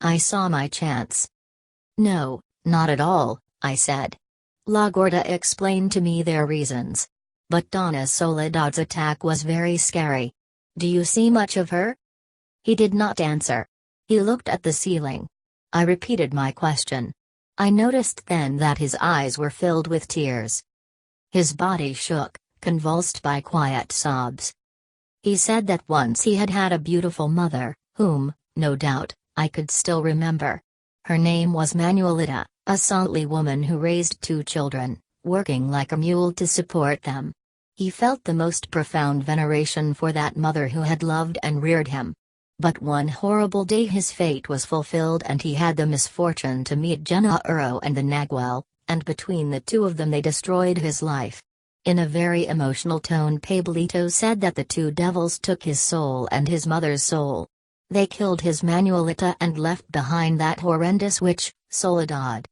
I saw my chance. No, not at all, I said. La Gorda explained to me their reasons. But Donna Soledad's attack was very scary. Do you see much of her? He did not answer. He looked at the ceiling. I repeated my question. I noticed then that his eyes were filled with tears. His body shook, convulsed by quiet sobs. He said that once he had had a beautiful mother, whom, no doubt, I could still remember. Her name was Manuelita, a saintly woman who raised 2 children, working like a mule to support them. He felt the most profound veneration for that mother who had loved and reared him. But one horrible day his fate was fulfilled and he had the misfortune to meet Gennaro and the Nagual, and between the two of them they destroyed his life. In a very emotional tone Pablito said that the 2 devils took his soul and his mother's soul. They killed his Manuelita and left behind that horrendous witch, Soledad.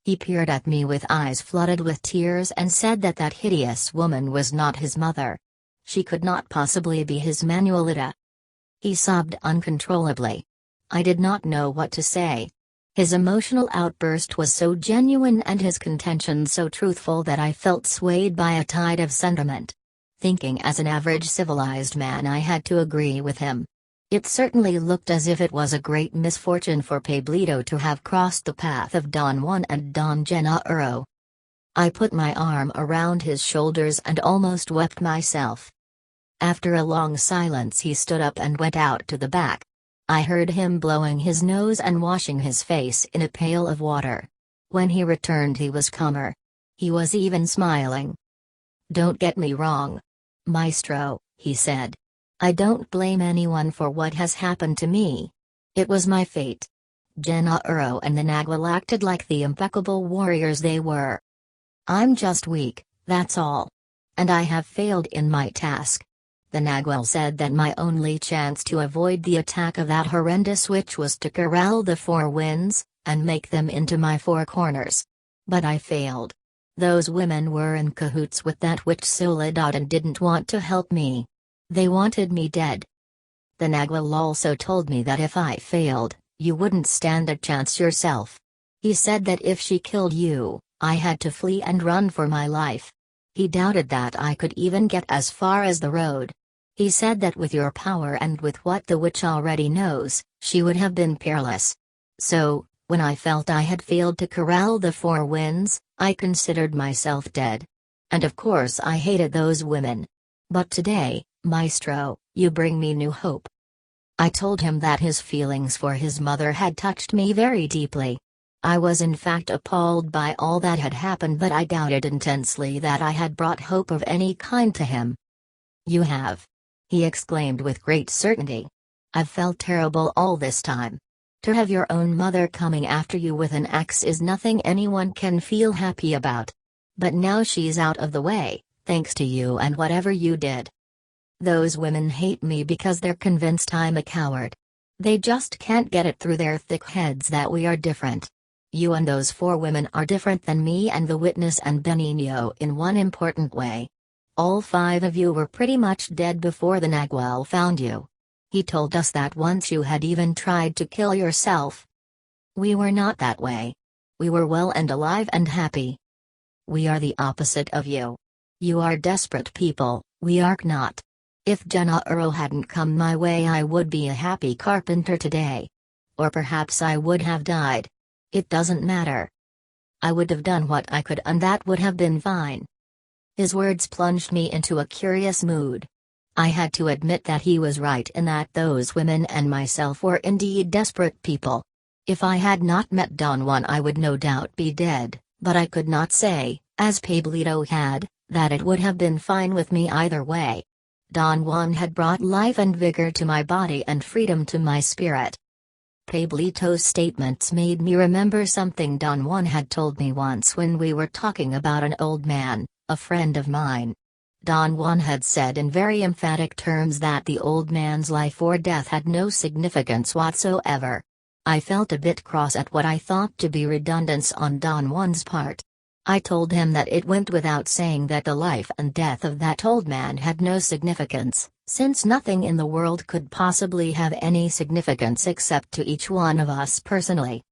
He peered at me with eyes flooded with tears and said that that hideous woman was not his mother. She could not possibly be his Manuelita. He sobbed uncontrollably. I did not know what to say. His emotional outburst was so genuine and his contentions so truthful that I felt swayed by a tide of sentiment. Thinking as an average civilized man, I had to agree with him. It certainly looked as if it was a great misfortune for Pablito to have crossed the path of Don Juan and Don Gennaro. I put my arm around his shoulders and almost wept myself. After a long silence he stood up and went out to the back. I heard him blowing his nose and washing his face in a pail of water. When he returned he was calmer. He was even smiling. Don't get me wrong, Maestro, he said. I don't blame anyone for what has happened to me. It was my fate. Gennaro and the Nagual acted like the impeccable warriors they were. I'm just weak, that's all. And I have failed in my task. The Nagual said that my only chance to avoid the attack of that horrendous witch was to corral the 4 winds, and make them into my 4 corners. But I failed. Those women were in cahoots with that witch Soledad and didn't want to help me. They wanted me dead. The Nagual also told me that if I failed, you wouldn't stand a chance yourself. He said that if she killed you, I had to flee and run for my life. He doubted that I could even get as far as the road. He said that with your power and with what the witch already knows, she would have been peerless. So, when I felt I had failed to corral the 4 winds, I considered myself dead. And of course I hated those women. But today, Maestro, you bring me new hope. I told him that his feelings for his mother had touched me very deeply. I was in fact appalled by all that had happened, but I doubted intensely that I had brought hope of any kind to him. You have, he exclaimed with great certainty. I've felt terrible all this time. To have your own mother coming after you with an axe is nothing anyone can feel happy about. But now she's out of the way, thanks to you and whatever you did. Those women hate me because they're convinced I'm a coward. They just can't get it through their thick heads that we are different. You and those 4 women are different than me and the witness and Benigno in one important way. All 5 of you were pretty much dead before the Nagual found you. He told us that once you had even tried to kill yourself. We were not that way. We were well and alive and happy. We are the opposite of you. You are desperate people, we are not. If Gennaro hadn't come my way, I would be a happy carpenter today. Or perhaps I would have died. It doesn't matter. I would have done what I could and that would have been fine. His words plunged me into a curious mood. I had to admit that he was right in that those women and myself were indeed desperate people. If I had not met Don Juan I would no doubt be dead, but I could not say, as Pablito had, that it would have been fine with me either way. Don Juan had brought life and vigor to my body and freedom to my spirit. Pablito's statements made me remember something Don Juan had told me once when we were talking about an old man, a friend of mine. Don Juan had said in very emphatic terms that the old man's life or death had no significance whatsoever. I felt a bit cross at what I thought to be redundance on Don Juan's part. I told him that it went without saying that the life and death of that old man had no significance, since nothing in the world could possibly have any significance except to each one of us personally.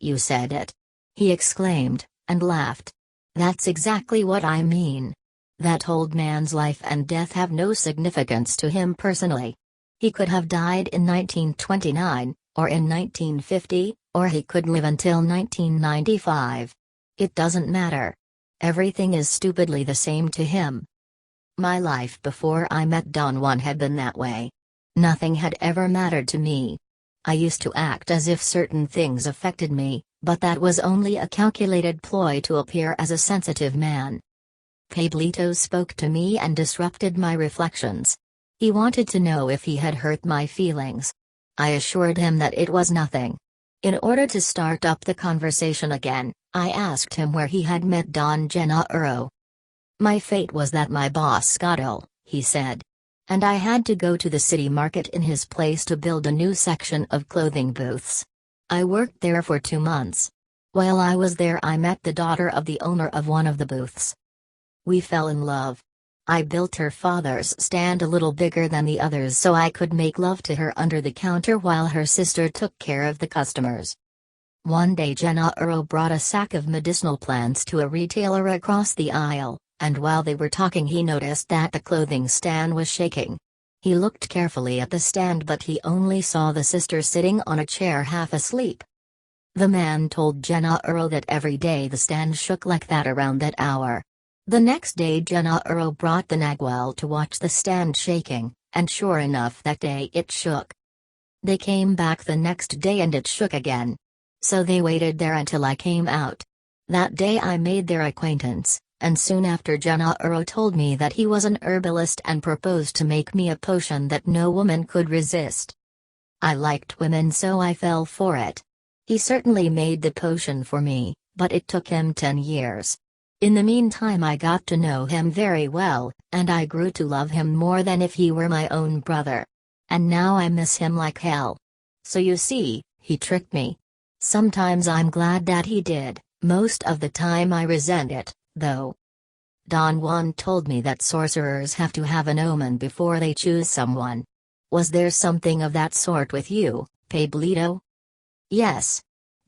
"You said it!" he exclaimed, and laughed. "That's exactly what I mean. That old man's life and death have no significance to him personally. He could have died in 1929, or in 1950, or he could live until 1995. It doesn't matter. Everything is stupidly the same to him. My life before I met Don Juan had been that way. Nothing had ever mattered to me. I used to act as if certain things affected me, but that was only a calculated ploy to appear as a sensitive man." Pablito spoke to me and disrupted my reflections. He wanted to know if he had hurt my feelings. I assured him that it was nothing. In order to start up the conversation again, I asked him where he had met Don Gennaro. "My fate was that my boss got ill," he said. "And I had to go to the city market in his place to build a new section of clothing booths. I worked there for 2 months. While I was there I met the daughter of the owner of one of the booths. We fell in love. I built her father's stand a little bigger than the others so I could make love to her under the counter while her sister took care of the customers. One day Gennaro brought a sack of medicinal plants to a retailer across the aisle, and while they were talking he noticed that the clothing stand was shaking. He looked carefully at the stand but he only saw the sister sitting on a chair half asleep. The man told Gennaro that every day the stand shook like that around that hour. The next day Gennaro brought the Nagual to watch the stand shaking, and sure enough that day it shook. They came back the next day and it shook again. So they waited there until I came out. That day I made their acquaintance, and soon after Gennaro told me that he was an herbalist and proposed to make me a potion that no woman could resist. I liked women so I fell for it. He certainly made the potion for me, but it took him 10 years. In the meantime I got to know him very well, and I grew to love him more than if he were my own brother. And now I miss him like hell. So you see, he tricked me. Sometimes I'm glad that he did, most of the time I resent it, though. Don Juan told me that sorcerers have to have an omen before they choose someone. Was there something of that sort with you, Pablito? Yes.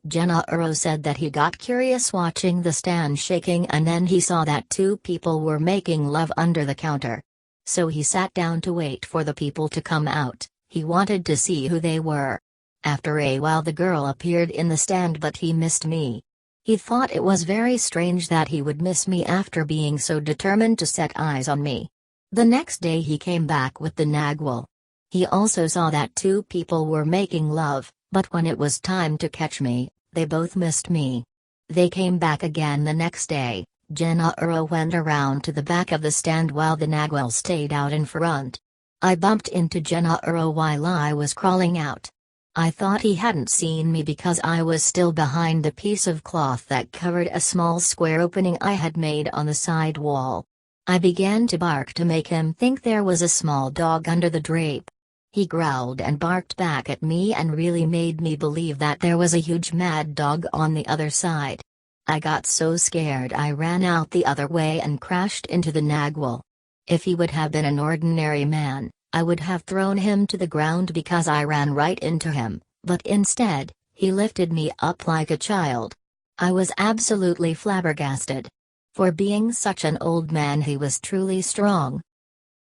Gennaro said that he got curious watching the stand shaking and then he saw that 2 people were making love under the counter. So he sat down to wait for the people to come out. He wanted to see who they were. After a while the girl appeared in the stand but he missed me. He thought it was very strange that he would miss me after being so determined to set eyes on me. The next day he came back with the Nagual. He also saw that 2 people were making love, but when it was time to catch me, they both missed me. They came back again the next day. Gennaro went around to the back of the stand while the Nagual stayed out in front. I bumped into Gennaro while I was crawling out. I thought he hadn't seen me because I was still behind the piece of cloth that covered a small square opening I had made on the side wall. I began to bark to make him think there was a small dog under the drape. He growled and barked back at me and really made me believe that there was a huge mad dog on the other side. I got so scared I ran out the other way and crashed into the Nagual. If he would have been an ordinary man, I would have thrown him to the ground because I ran right into him, but instead, he lifted me up like a child. I was absolutely flabbergasted. For being such an old man he was truly strong.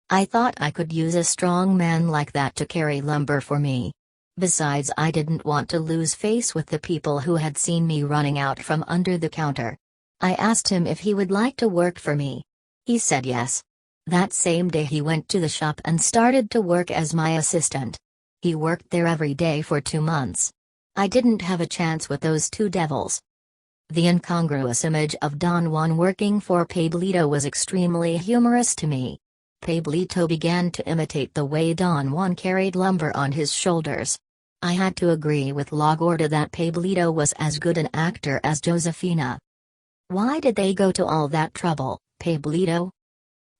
I thought I could use a strong man like that to carry lumber for me. Besides I didn't want to lose face with the people who had seen me running out from under the counter. I asked him if he would like to work for me. He said yes. That same day he went to the shop and started to work as my assistant. He worked there every day for 2 months. I didn't have a chance with those 2 devils. The incongruous image of Don Juan working for Pablito was extremely humorous to me. Pablito began to imitate the way Don Juan carried lumber on his shoulders. I had to agree with La Gorda that Pablito was as good an actor as Josefina. Why did they go to all that trouble, Pablito?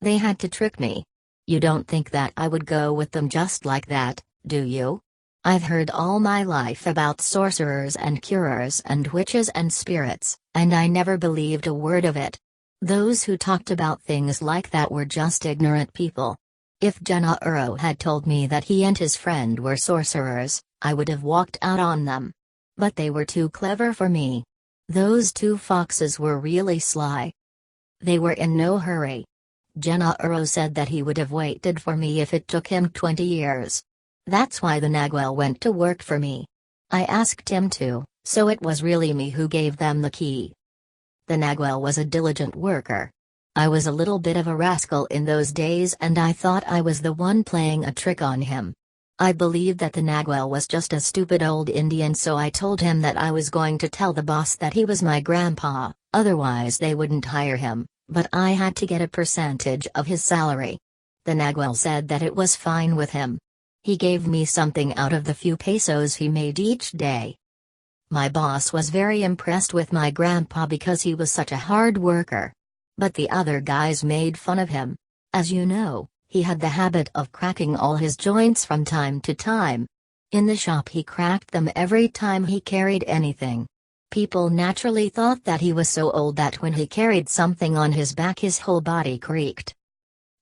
They had to trick me. You don't think that I would go with them just like that, do you? I've heard all my life about sorcerers and curers and witches and spirits, And I never believed a word of it. Those who talked about things like that were just ignorant people. If Gennaro had told me that he and his friend were sorcerers, I would have walked out on them. But they were too clever for me. Those two foxes were really sly. They were in no hurry. Gennaro said that he would have waited for me if it took him 20 years. That's why the Nagual went to work for me. I asked him to, so it was really me who gave them the key. The Nagual was a diligent worker. I was a little bit of a rascal in those days and I thought I was the one playing a trick on him. I believed that the Nagual was just a stupid old Indian, so I told him that I was going to tell the boss that he was my grandpa, otherwise they wouldn't hire him, but I had to get a percentage of his salary. The Nagual said that it was fine with him. He gave me something out of the few pesos he made each day. My boss was very impressed with my grandpa because he was such a hard worker. But the other guys made fun of him. As you know, he had the habit of cracking all his joints from time to time. In the shop he cracked them every time he carried anything. People naturally thought that he was so old that when he carried something on his back his whole body creaked.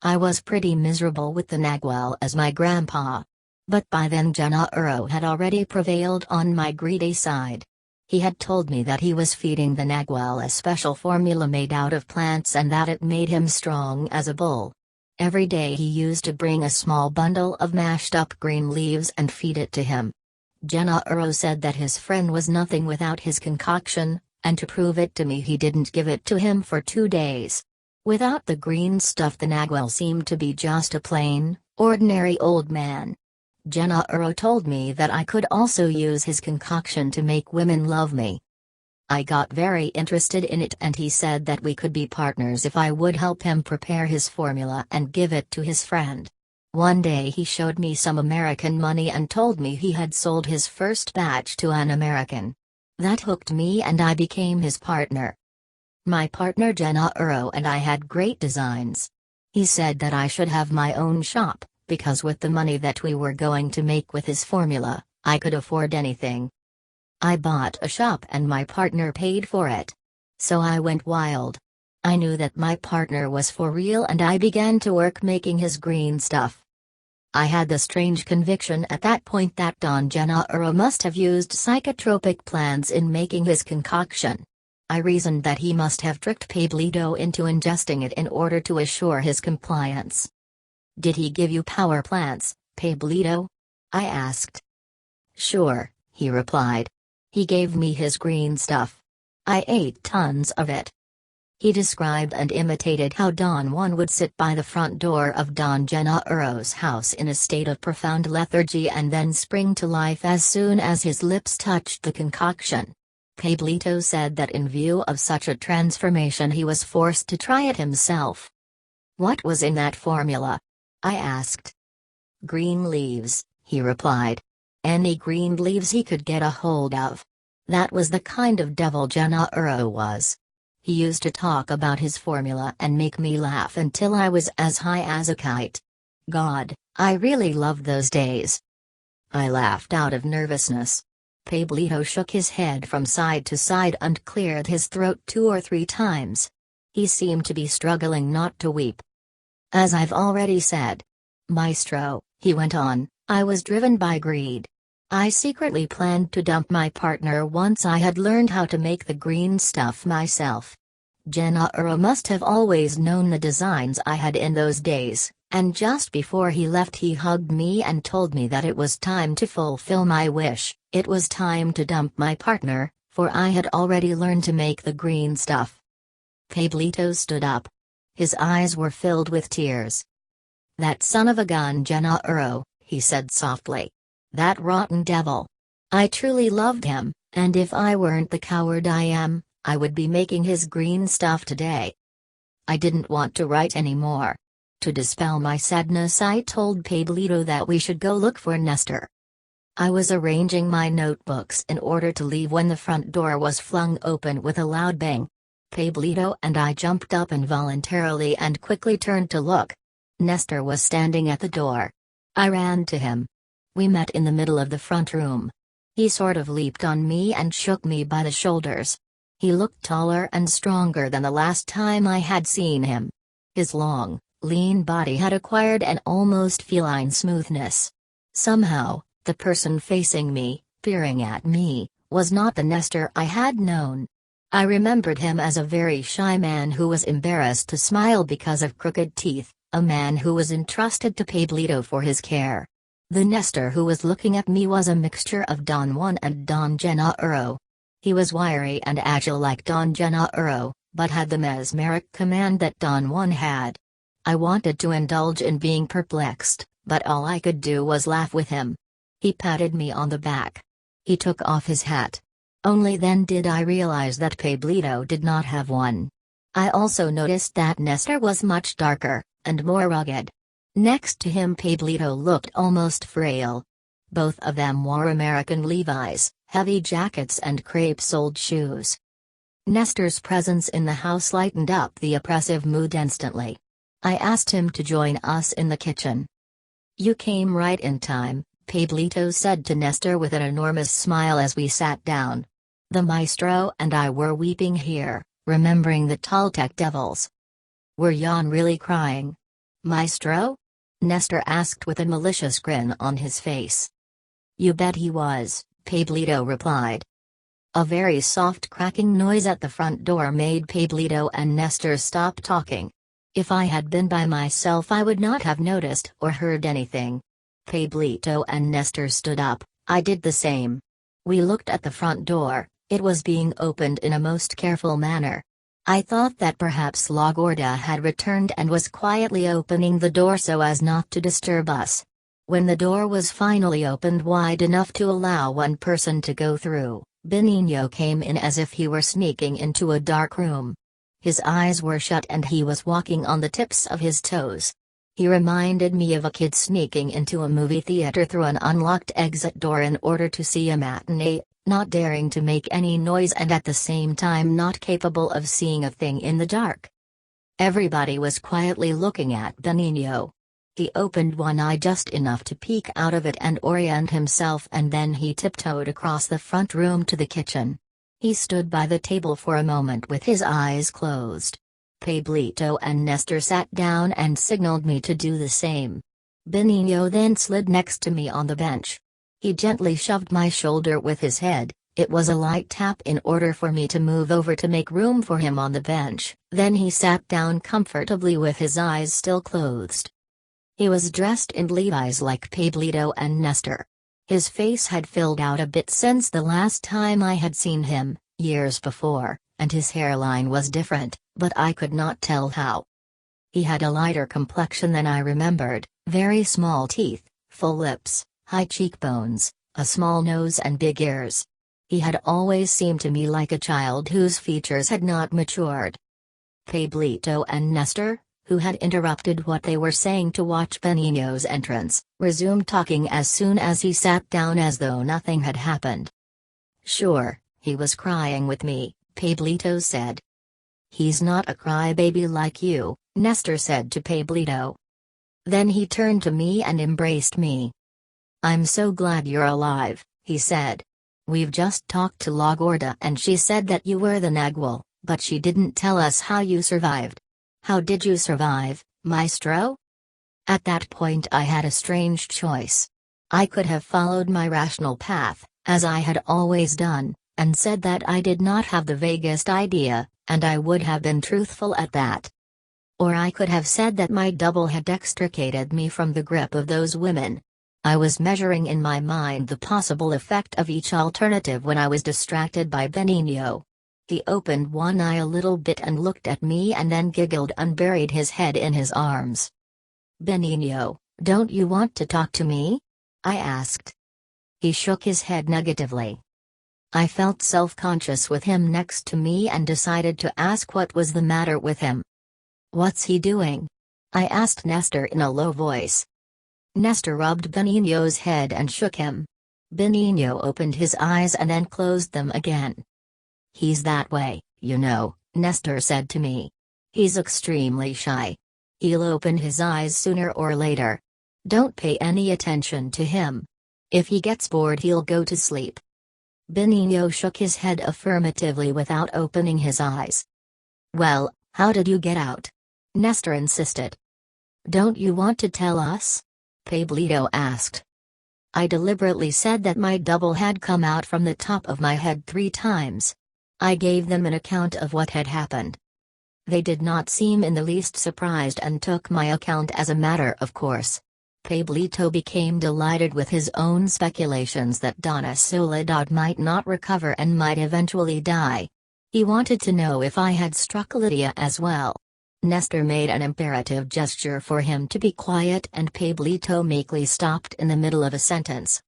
I was pretty miserable with the Nagual as my grandpa. But by then Gennaro had already prevailed on my greedy side. He had told me that he was feeding the Nagual a special formula made out of plants and that it made him strong as a bull. Every day he used to bring a small bundle of mashed up green leaves and feed it to him. Gennaro said that his friend was nothing without his concoction, and to prove it to me he didn't give it to him for 2 days. Without the green stuff the Nagual seemed to be just a plain, ordinary old man. Gennaro told me that I could also use his concoction to make women love me. I got very interested in it and he said that we could be partners if I would help him prepare his formula and give it to his friend. One day he showed me some American money and told me he had sold his first batch to an American. That hooked me and I became his partner. My partner Gennaro and I had great designs. He said that I should have my own shop, because with the money that we were going to make with his formula, I could afford anything. I bought a shop and my partner paid for it. So I went wild. I knew that my partner was for real and I began to work making his green stuff. I had the strange conviction at that point that Don Gennaro must have used psychotropic plants in making his concoction. I reasoned that he must have tricked Pablito into ingesting it in order to assure his compliance. "Did he give you power plants, Pablito?" I asked. "Sure," he replied. "He gave me his green stuff. I ate tons of it." He described and imitated how Don Juan would sit by the front door of Don Gennaro's house in a state of profound lethargy and then spring to life as soon as his lips touched the concoction. Pablito said that in view of such a transformation he was forced to try it himself. "What was in that formula?" I asked. "Green leaves," he replied. "Any green leaves he could get a hold of." That was the kind of devil Gennaro was. He used to talk about his formula and make me laugh until I was as high as a kite. God, I really loved those days. I laughed out of nervousness. Pablito shook his head from side to side and cleared his throat 2 or 3 times. He seemed to be struggling not to weep. "As I've already said, Maestro," he went on, "I was driven by greed. I secretly planned to dump my partner once I had learned how to make the green stuff myself. Gennaro must have always known the designs I had in those days, and just before he left he hugged me and told me that it was time to fulfill my wish, it was time to dump my partner, for I had already learned to make the green stuff." Pablito stood up. His eyes were filled with tears. "That son of a gun Gennaro," he said softly. "That rotten devil. I truly loved him, and if I weren't the coward I am, I would be making his green stuff today." I didn't want to write anymore. To dispel my sadness I told Pablito that we should go look for Nestor. I was arranging my notebooks in order to leave when the front door was flung open with a loud bang. Pablito and I jumped up involuntarily and quickly turned to look. Nestor was standing at the door. I ran to him. We met in the middle of the front room. He sort of leaped on me and shook me by the shoulders. He looked taller and stronger than the last time I had seen him. His long, lean body had acquired an almost feline smoothness. Somehow, the person facing me, peering at me, was not the Nestor I had known. I remembered him as a very shy man who was embarrassed to smile because of crooked teeth, a man who was entrusted to Pablito for his care. The Nestor who was looking at me was a mixture of Don Juan and Don Gennaro. He was wiry and agile like Don Gennaro, but had the mesmeric command that Don Juan had. I wanted to indulge in being perplexed, but all I could do was laugh with him. He patted me on the back. He took off his hat. Only then did I realize that Pablito did not have one. I also noticed that Nestor was much darker, and more rugged. Next to him Pablito looked almost frail. Both of them wore American Levi's, heavy jackets and crepe-soled shoes. Nestor's presence in the house lightened up the oppressive mood instantly. I asked him to join us in the kitchen. "You came right in time," Pablito said to Nestor with an enormous smile as we sat down. "The maestro and I were weeping here, remembering the Toltec devils." "Were Jan really crying, maestro?" Nestor asked with a malicious grin on his face. "You bet he was," Pablito replied. A very soft cracking noise at the front door made Pablito and Nestor stop talking. If I had been by myself I would not have noticed or heard anything. Pablito and Nestor stood up, I did the same. We looked at the front door, it was being opened in a most careful manner. I thought that perhaps La Gorda had returned and was quietly opening the door so as not to disturb us. When the door was finally opened wide enough to allow one person to go through, Benigno came in as if he were sneaking into a dark room. His eyes were shut and he was walking on the tips of his toes. He reminded me of a kid sneaking into a movie theater through an unlocked exit door in order to see a matinee, not daring to make any noise and at the same time not capable of seeing a thing in the dark. Everybody was quietly looking at Benigno. He opened one eye just enough to peek out of it and orient himself, and then he tiptoed across the front room to the kitchen. He stood by the table for a moment with his eyes closed. Pablito and Nestor sat down and signaled me to do the same. Benigno then slid next to me on the bench. He gently shoved my shoulder with his head. It was a light tap in order for me to move over to make room for him on the bench, then he sat down comfortably with his eyes still closed. He was dressed in Levi's like Pablito and Nestor. His face had filled out a bit since the last time I had seen him, years before, and his hairline was different, but I could not tell how. He had a lighter complexion than I remembered, very small teeth, full lips, high cheekbones, a small nose and big ears. He had always seemed to me like a child whose features had not matured. Pablito and Nestor, who had interrupted what they were saying to watch Benigno's entrance, resumed talking as soon as he sat down as though nothing had happened. "Sure, he was crying with me," Pablito said. "He's not a crybaby like you," Nestor said to Pablito. Then he turned to me and embraced me. "I'm so glad you're alive," he said. "We've just talked to La Gorda and she said that you were the Nagual, but she didn't tell us how you survived. How did you survive, maestro?" At that point I had a strange choice. I could have followed my rational path, as I had always done, and said that I did not have the vaguest idea, and I would have been truthful at that. Or I could have said that my double had extricated me from the grip of those women. I was measuring in my mind the possible effect of each alternative when I was distracted by Benigno. He opened one eye a little bit and looked at me and then giggled and buried his head in his arms. "Benigno, don't you want to talk to me?" I asked. He shook his head negatively. I felt self-conscious with him next to me and decided to ask what was the matter with him. "What's he doing?" I asked Nestor in a low voice. Nestor rubbed Benigno's head and shook him. Benigno opened his eyes and then closed them again. "He's that way, you know," Nestor said to me. "He's extremely shy. He'll open his eyes sooner or later. Don't pay any attention to him. If he gets bored he'll go to sleep." Benigno shook his head affirmatively without opening his eyes. Well, how did you get out? Nestor insisted. Don't you want to tell us? Pablito asked. I deliberately said that my double had come out from the top of my head 3 times. I gave them an account of what had happened. They did not seem in the least surprised and took my account as a matter of course. Pablito became delighted with his own speculations that Donna Soledad might not recover and might eventually die. He wanted to know if I had struck Lydia as well. Nestor made an imperative gesture for him to be quiet and Pablito meekly stopped in the middle of a sentence.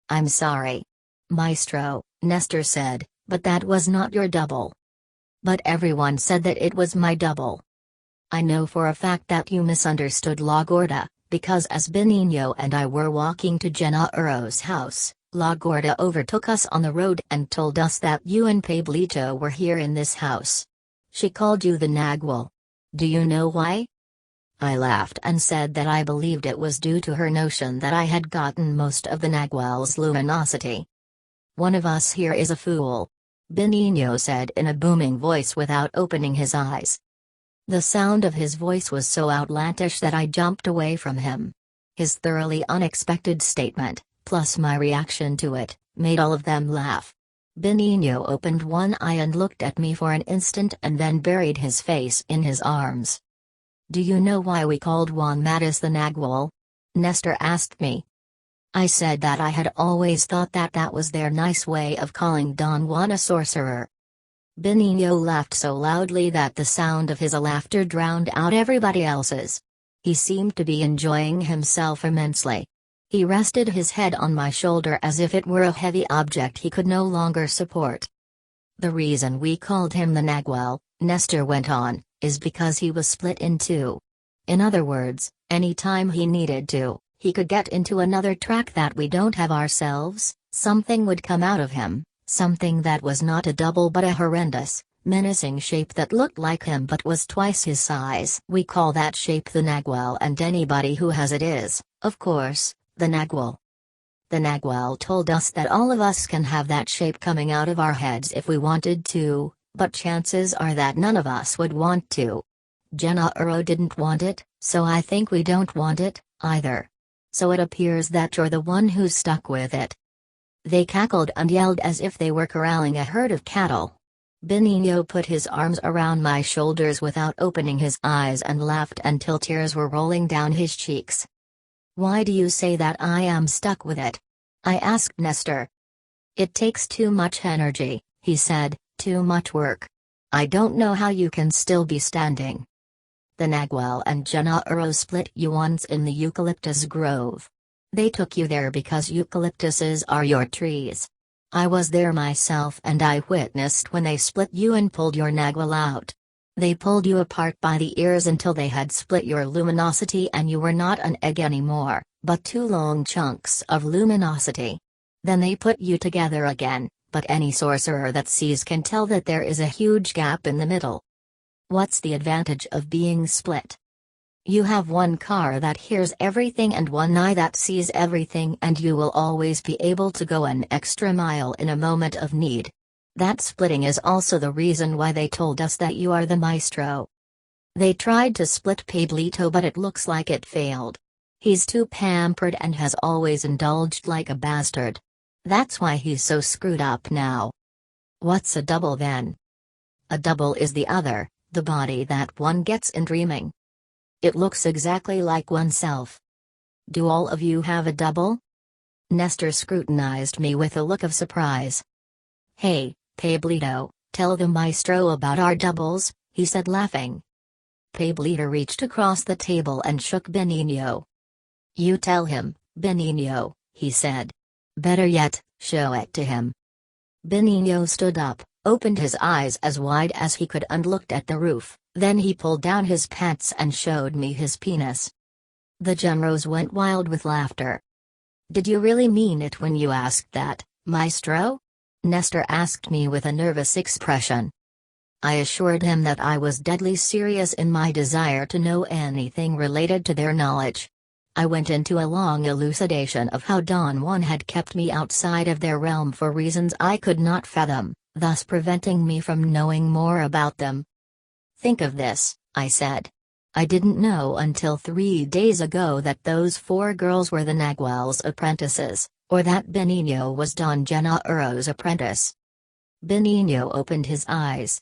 I'm sorry, Maestro, Nestor said, but that was not your double. But everyone said that it was my double. I know for a fact that you misunderstood La Gorda, because as Benigno and I were walking to Gennaro's house, La Gorda overtook us on the road and told us that you and Pablito were here in this house. She called you the Nagual. Do you know why? I laughed and said that I believed it was due to her notion that I had gotten most of the Nagual's luminosity. One of us here is a fool, Benigno said in a booming voice without opening his eyes. The sound of his voice was so outlandish that I jumped away from him. His thoroughly unexpected statement, plus my reaction to it, made all of them laugh. Benigno opened one eye and looked at me for an instant and then buried his face in his arms. Do you know why we called Juan Matus the Nagual? Nestor asked me. I said that I had always thought that that was their nice way of calling Don Juan a sorcerer. Benigno laughed so loudly that the sound of his laughter drowned out everybody else's. He seemed to be enjoying himself immensely. He rested his head on my shoulder as if it were a heavy object he could no longer support. The reason we called him the Nagual, Nestor went on, is because he was split in 2. In other words, any time he needed to, he could get into another track that we don't have ourselves, something would come out of him, something that was not a double but a horrendous, menacing shape that looked like him but was twice his size. We call that shape the Nagual and anybody who has it is, of course, the Nagual. The Nagual told us that all of us can have that shape coming out of our heads if we wanted to, but chances are that none of us would want to. Gennaro didn't want it, so I think we don't want it, either. So it appears that you're the one who's stuck with it. They cackled and yelled as if they were corralling a herd of cattle. Benigno put his arms around my shoulders without opening his eyes and laughed until tears were rolling down his cheeks. Why do you say that I am stuck with it? I asked Nestor. It takes too much energy, he said, too much work. I don't know how you can still be standing. The Nagual and Gennaro split you once in the eucalyptus grove. They took you there because eucalyptuses are your trees. I was there myself and I witnessed when they split you and pulled your Nagual out. They pulled you apart by the ears until they had split your luminosity and you were not an egg anymore, but 2 long chunks of luminosity. Then they put you together again, but any sorcerer that sees can tell that there is a huge gap in the middle. What's the advantage of being split? You have one car that hears everything and one eye that sees everything, and you will always be able to go an extra mile in a moment of need. That splitting is also the reason why they told us that you are the maestro. They tried to split Pablito but it looks like it failed. He's too pampered and has always indulged like a bastard. That's why he's so screwed up now. What's a double then? A double is the other, the body that one gets in dreaming. It looks exactly like oneself. Do all of you have a double? Nestor scrutinized me with a look of surprise. Hey, Pablito, tell the maestro about our doubles, he said laughing. Pablito reached across the table and shook Benigno. You tell him, Benigno, he said. Better yet, show it to him. Benigno stood up, opened his eyes as wide as he could and looked at the roof, then he pulled down his pants and showed me his penis. The generals went wild with laughter. Did you really mean it when you asked that, maestro? Nestor asked me with a nervous expression. I assured him that I was deadly serious in my desire to know anything related to their knowledge. I went into a long elucidation of how Don Juan had kept me outside of their realm for reasons I could not fathom, thus preventing me from knowing more about them. Think of this, I said. I didn't know until 3 days ago that those 4 girls were the Nagual's apprentices, or that Benigno was Don Gennaro's apprentice. Benigno opened his eyes.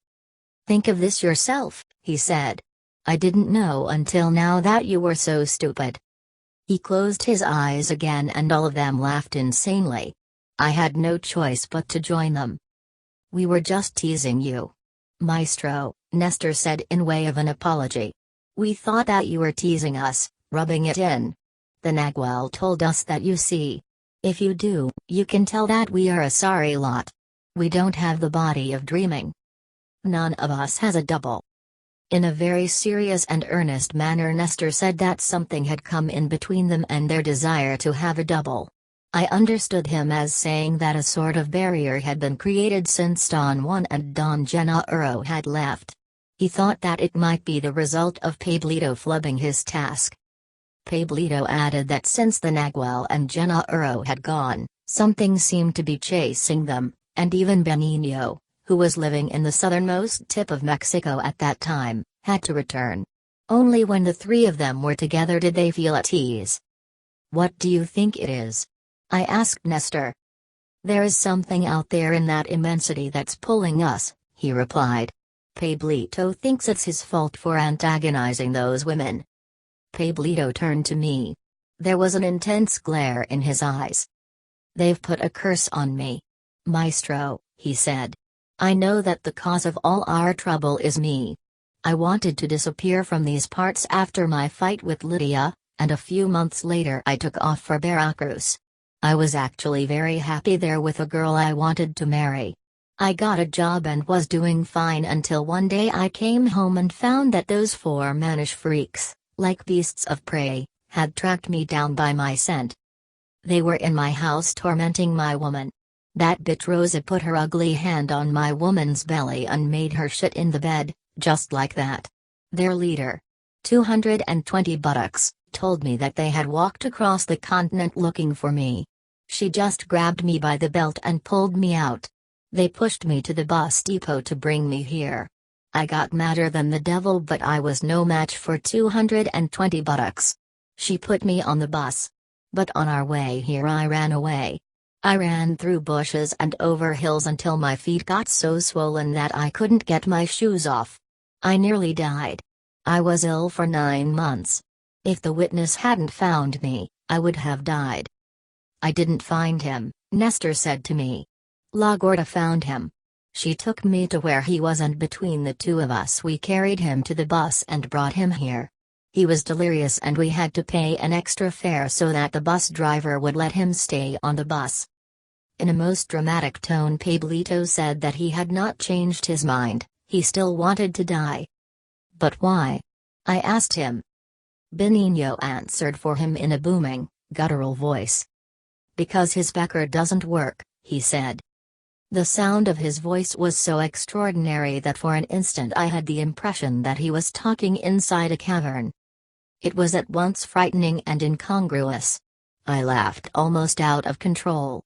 Think of this yourself, he said. I didn't know until now that you were so stupid. He closed his eyes again and all of them laughed insanely. I had no choice but to join them. We were just teasing you, Maestro, Nestor said in way of an apology. We thought that you were teasing us, rubbing it in. The Nagual told us that you see. If you do, you can tell that we are a sorry lot. We don't have the body of dreaming. None of us has a double. In a very serious and earnest manner Nestor said that something had come in between them and their desire to have a double. I understood him as saying that a sort of barrier had been created since Don Juan and Don Gennaro had left. He thought that it might be the result of Pablito flubbing his task. Pablito added that since the Nagual and Gennaro had gone, something seemed to be chasing them, and even Benigno, who was living in the southernmost tip of Mexico at that time, had to return. Only when the 3 of them were together did they feel at ease. What do you think it is? I asked Nestor. There is something out there in that immensity that's pulling us, he replied. Pablito thinks it's his fault for antagonizing those women. Pablito turned to me. There was an intense glare in his eyes. They've put a curse on me. Maestro, he said. I know that the cause of all our trouble is me. I wanted to disappear from these parts after my fight with Lydia, and a few months later I took off for Veracruz. I was actually very happy there with a girl I wanted to marry. I got a job and was doing fine until one day I came home and found that those 4 mannish freaks, like beasts of prey, had tracked me down by my scent. They were in my house tormenting my woman. That bitch Rosa put her ugly hand on my woman's belly and made her shit in the bed, just like that. Their leader, 220 buttocks, told me that they had walked across the continent looking for me. She just grabbed me by the belt and pulled me out. They pushed me to the bus depot to bring me here. I got madder than the devil, but I was no match for 220 buttocks. She put me on the bus. But on our way here I ran away. I ran through bushes and over hills until my feet got so swollen that I couldn't get my shoes off. I nearly died. I was ill for 9 months. If the witness hadn't found me, I would have died. I didn't find him, Nestor said to me. La Gorda found him. She took me to where he was and between the 2 of us we carried him to the bus and brought him here. He was delirious and we had to pay an extra fare so that the bus driver would let him stay on the bus. In a most dramatic tone Pablito said that he had not changed his mind, he still wanted to die. But why? I asked him. Benigno answered for him in a booming, guttural voice. Because his pecker doesn't work, he said. The sound of his voice was so extraordinary that for an instant I had the impression that he was talking inside a cavern. It was at once frightening and incongruous. I laughed almost out of control.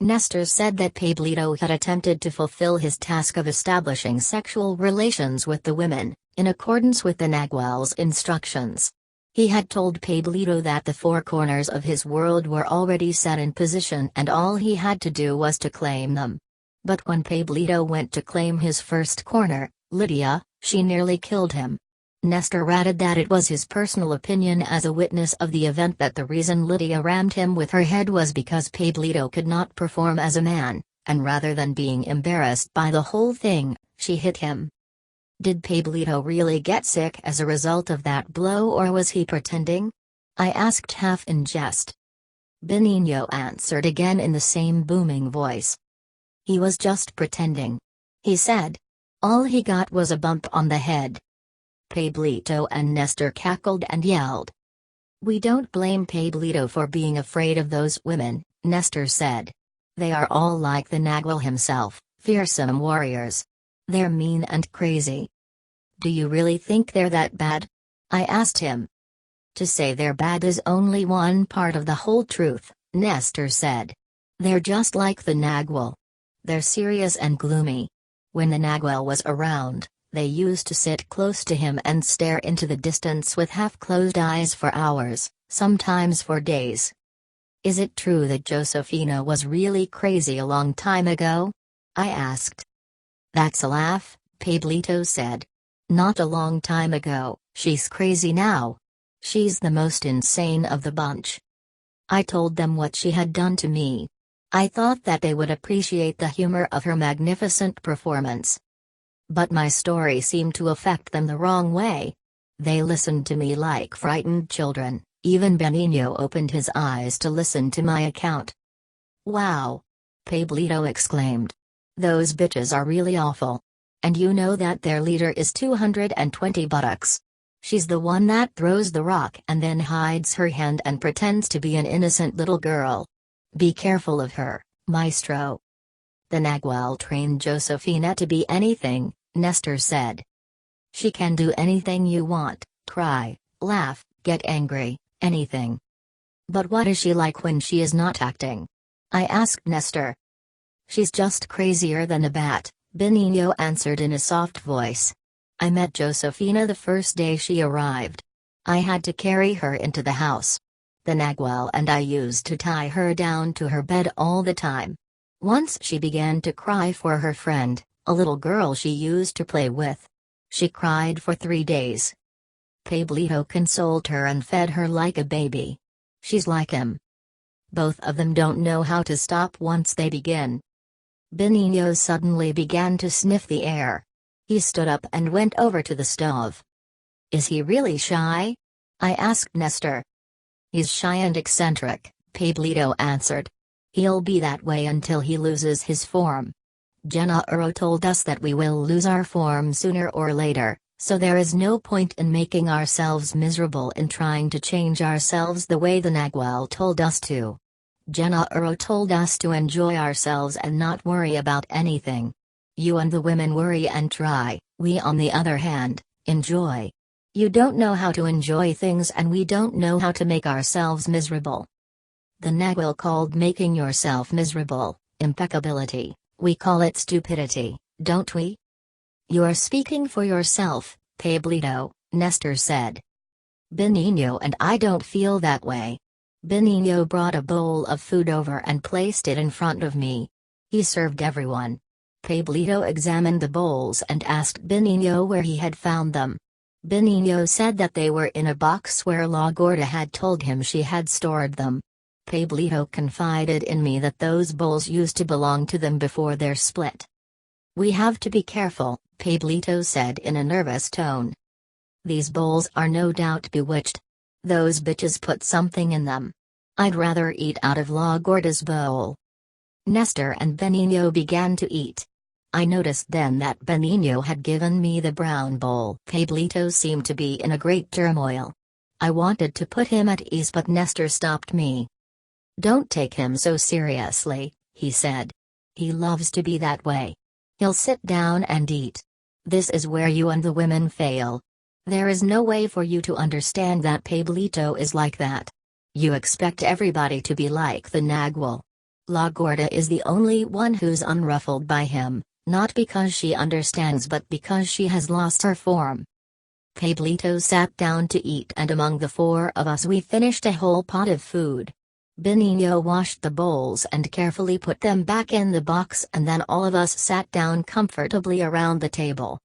Nestor said that Pablito had attempted to fulfill his task of establishing sexual relations with the women, in accordance with the Nagual's instructions. He had told Pablito that the 4 corners of his world were already set in position and all he had to do was to claim them. But when Pablito went to claim his first corner, Lydia, she nearly killed him. Nestor added that it was his personal opinion as a witness of the event that the reason Lydia rammed him with her head was because Pablito could not perform as a man, and rather than being embarrassed by the whole thing, she hit him. Did Pablito really get sick as a result of that blow or was he pretending? I asked half in jest. Benigno answered again in the same booming voice. He was just pretending. He said. All he got was a bump on the head. Pablito and Nestor cackled and yelled. We don't blame Pablito for being afraid of those women, Nestor said. They are all like the Nagual himself, fearsome warriors. They're mean and crazy. Do you really think they're that bad? I asked him. To say they're bad is only one part of the whole truth, Nestor said. They're just like the Nagwal. They're serious and gloomy. When the Nagwal was around, they used to sit close to him and stare into the distance with half-closed eyes for hours, sometimes for days. Is it true that Josefina was really crazy a long time ago? I asked. That's a laugh, Pablito said. Not a long time ago, she's crazy now. She's the most insane of the bunch. I told them what she had done to me. I thought that they would appreciate the humor of her magnificent performance. But my story seemed to affect them the wrong way. They listened to me like frightened children. Even Benigno opened his eyes to listen to my account. Wow! Pablito exclaimed. Those bitches are really awful. And you know that their leader is 220 buttocks. She's the one that throws the rock and then hides her hand and pretends to be an innocent little girl. Be careful of her, maestro. The Nagwal trained Josefina to be anything, Nestor said. She can do anything you want, cry, laugh, get angry, anything. But what is she like when she is not acting? I asked Nestor. She's just crazier than a bat, Benigno answered in a soft voice. I met Josefina the first day she arrived. I had to carry her into the house. The Nagwal and I used to tie her down to her bed all the time. Once she began to cry for her friend, a little girl she used to play with. She cried for 3 days. Pablito consoled her and fed her like a baby. She's like him. Both of them don't know how to stop once they begin. Benigno suddenly began to sniff the air. He stood up and went over to the stove. Is he really shy? I asked Nestor. He's shy and eccentric, Pablito answered. He'll be that way until he loses his form. Gennaro told us that we will lose our form sooner or later, so there is no point in making ourselves miserable in trying to change ourselves the way the Nagwal told us to. Gennaro told us to enjoy ourselves and not worry about anything. You and the women worry and try, we on the other hand, enjoy. You don't know how to enjoy things and we don't know how to make ourselves miserable. The Nagwal called making yourself miserable, impeccability, we call it stupidity, don't we? You are speaking for yourself, Pablito, Nestor said. Benigno and I don't feel that way. Benigno brought a bowl of food over and placed it in front of me. He served everyone. Pablito examined the bowls and asked Benigno where he had found them. Benigno said that they were in a box where La Gorda had told him she had stored them. Pablito confided in me that those bowls used to belong to them before their split. We have to be careful, Pablito said in a nervous tone. These bowls are no doubt bewitched. Those bitches put something in them. I'd rather eat out of La Gorda's bowl. Nestor and Benigno began to eat. I noticed then that Benigno had given me the brown bowl. Pablito seemed to be in a great turmoil. I wanted to put him at ease but Nestor stopped me. Don't take him so seriously, he said. He loves to be that way. He'll sit down and eat. This is where you and the women fail. There is no way for you to understand that Pablito is like that. You expect everybody to be like the Nagwal. La Gorda is the only one who's unruffled by him, not because she understands but because she has lost her form. Pablito sat down to eat and among the 4 of us we finished a whole pot of food. Benigno washed the bowls and carefully put them back in the box and then all of us sat down comfortably around the table.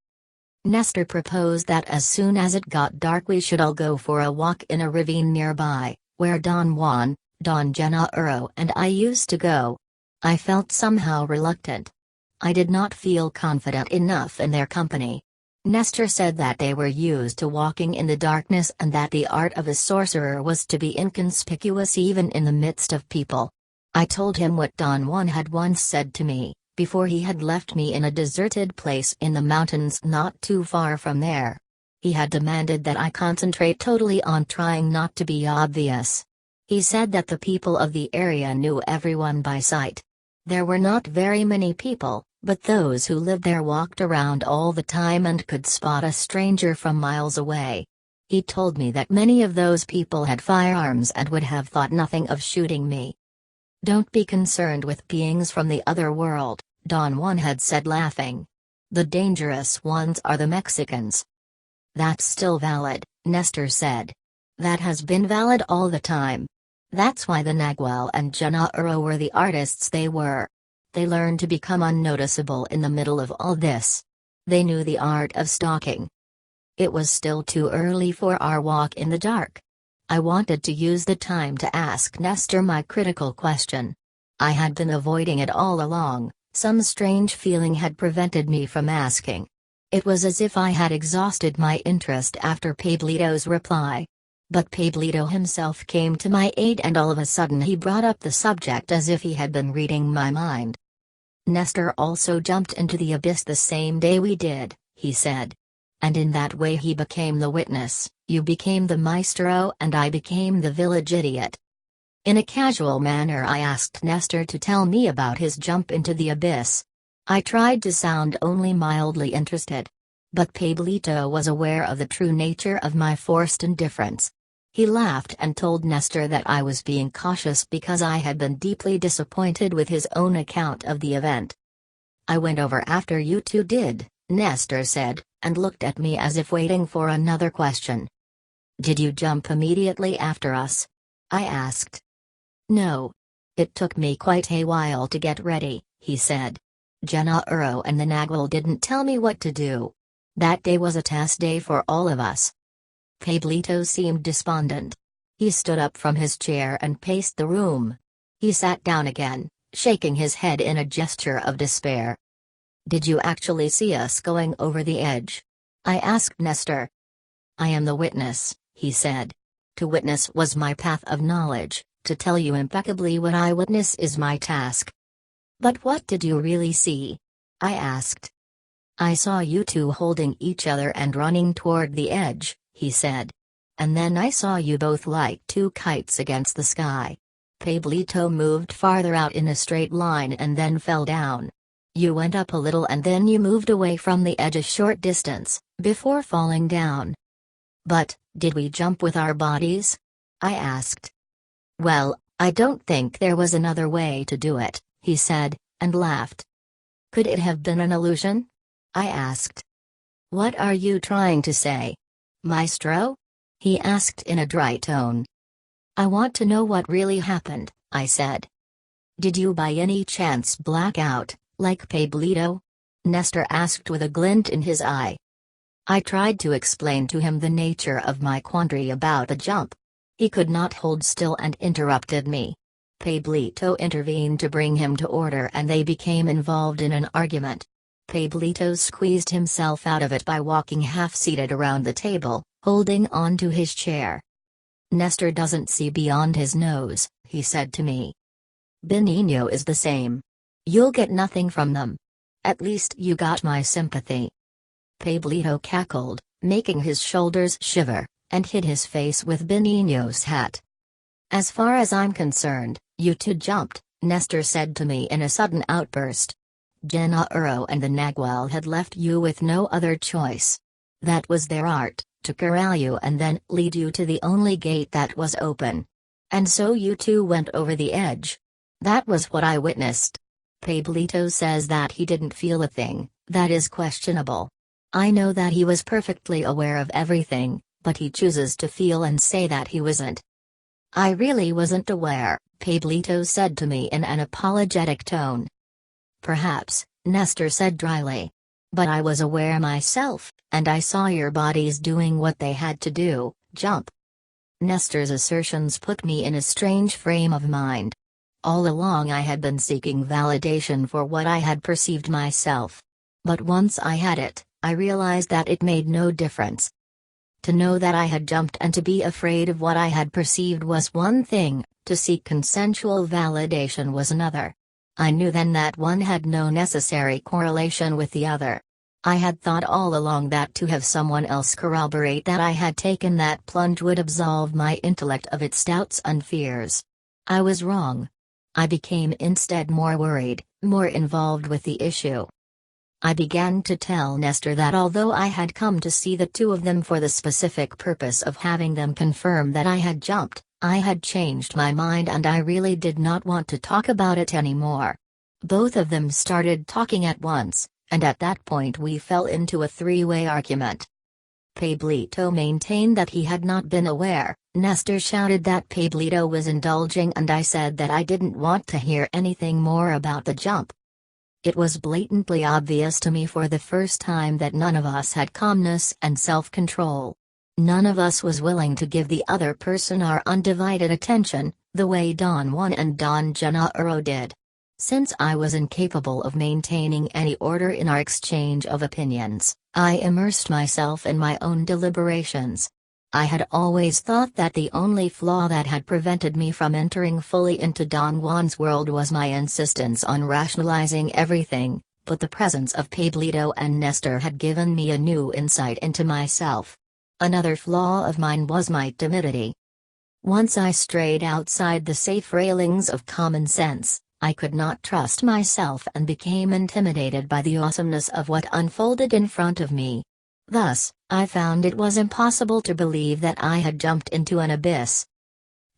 Nestor proposed that as soon as it got dark we should all go for a walk in a ravine nearby, where Don Juan, Don Gennaro and I used to go. I felt somehow reluctant. I did not feel confident enough in their company. Nestor said that they were used to walking in the darkness and that the art of a sorcerer was to be inconspicuous even in the midst of people. I told him what Don Juan had once said to me, before he had left me in a deserted place in the mountains not too far from there. He had demanded that I concentrate totally on trying not to be obvious. He said that the people of the area knew everyone by sight. There were not very many people, but those who lived there walked around all the time and could spot a stranger from miles away. He told me that many of those people had firearms and would have thought nothing of shooting me. "Don't be concerned with beings from the other world," Don Juan had said, laughing. "The dangerous ones are the Mexicans." "That's still valid," Nestor said. "That has been valid all the time. That's why the Nagual and Gennaro were the artists they were. They learned to become unnoticeable in the middle of all this. They knew the art of stalking." It was still too early for our walk in the dark. I wanted to use the time to ask Nestor my critical question. I had been avoiding it all along. Some strange feeling had prevented me from asking. It was as if I had exhausted my interest after Pablito's reply. But Pablito himself came to my aid, and all of a sudden he brought up the subject as if he had been reading my mind. "Nestor also jumped into the abyss the same day we did," he said. "And in that way he became the witness, you became the maestro, and I became the village idiot." In a casual manner I asked Nestor to tell me about his jump into the abyss. I tried to sound only mildly interested. But Pablito was aware of the true nature of my forced indifference. He laughed and told Nestor that I was being cautious because I had been deeply disappointed with his own account of the event. "I went over after you two did," Nestor said, and looked at me as if waiting for another question. "Did you jump immediately after us?" I asked. "No. It took me quite a while to get ready," he said. "Gennaro and the Nagual didn't tell me what to do. That day was a test day for all of us." Pablito seemed despondent. He stood up from his chair and paced the room. He sat down again, shaking his head in a gesture of despair. "Did you actually see us going over the edge?" I asked Nestor. "I am the witness," he said. "To witness was my path of knowledge, to tell you impeccably what I witness is my task." "But what did you really see?" I asked. "I saw you two holding each other and running toward the edge," he said. "And then I saw you both like two kites against the sky. Pablito moved farther out in a straight line and then fell down. You went up a little and then you moved away from the edge a short distance, before falling down." "But, did we jump with our bodies?" I asked. "Well, I don't think there was another way to do it," he said, and laughed. "Could it have been an illusion?" I asked. "What are you trying to say, Maestro?" he asked in a dry tone. "I want to know what really happened," I said. "Did you by any chance black out, like Pablito?" Nestor asked with a glint in his eye. I tried to explain to him the nature of my quandary about the jump. He could not hold still and interrupted me. Pablito intervened to bring him to order and they became involved in an argument. Pablito squeezed himself out of it by walking half-seated around the table, holding on to his chair. "Nestor doesn't see beyond his nose," he said to me. "Benigno is the same. You'll get nothing from them. At least you got my sympathy." Pablito cackled, making his shoulders shiver, and hid his face with Benigno's hat. "As far as I'm concerned, you two jumped," Nestor said to me in a sudden outburst. "Gennaro and the Nagual had left you with no other choice. That was their art, to corral you and then lead you to the only gate that was open. And so you two went over the edge. That was what I witnessed. Pablito says that he didn't feel a thing. That is questionable. I know that he was perfectly aware of everything, but he chooses to feel and say that he wasn't." "I really wasn't aware," Pablito said to me in an apologetic tone. "Perhaps," Nestor said dryly. "But I was aware myself, and I saw your bodies doing what they had to do, jump." Nestor's assertions put me in a strange frame of mind. All along I had been seeking validation for what I had perceived myself. But once I had it, I realized that it made no difference. To know that I had jumped and to be afraid of what I had perceived was one thing, to seek consensual validation was another. I knew then that one had no necessary correlation with the other. I had thought all along that to have someone else corroborate that I had taken that plunge would absolve my intellect of its doubts and fears. I was wrong. I became instead more worried, more involved with the issue. I began to tell Nestor that although I had come to see the two of them for the specific purpose of having them confirm that I had jumped, I had changed my mind and I really did not want to talk about it anymore. Both of them started talking at once, and at that point we fell into a three-way argument. Pablito maintained that he had not been aware, Nestor shouted that Pablito was indulging, and I said that I didn't want to hear anything more about the jump. It was blatantly obvious to me for the first time that none of us had calmness and self-control. None of us was willing to give the other person our undivided attention, the way Don Juan and Don Gennaro did. Since I was incapable of maintaining any order in our exchange of opinions, I immersed myself in my own deliberations. I had always thought that the only flaw that had prevented me from entering fully into Don Juan's world was my insistence on rationalizing everything, but the presence of Pablito and Nestor had given me a new insight into myself. Another flaw of mine was my timidity. Once I strayed outside the safe railings of common sense, I could not trust myself and became intimidated by the awesomeness of what unfolded in front of me. Thus, I found it was impossible to believe that I had jumped into an abyss.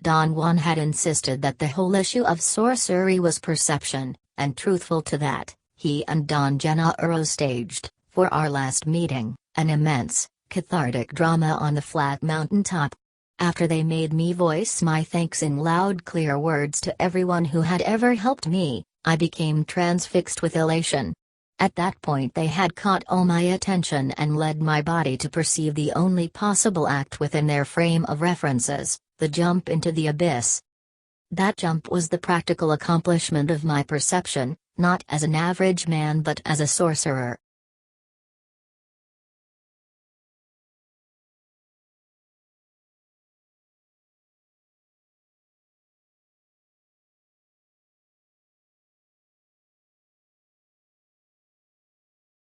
Don Juan had insisted that the whole issue of sorcery was perception, and truthful to that, he and Don Gennaro staged, for our last meeting, an immense, cathartic drama on the flat mountaintop. After they made me voice my thanks in loud clear words to everyone who had ever helped me, I became transfixed with elation. At that point they had caught all my attention and led my body to perceive the only possible act within their frame of references, the jump into the abyss. That jump was the practical accomplishment of my perception, not as an average man but as a sorcerer.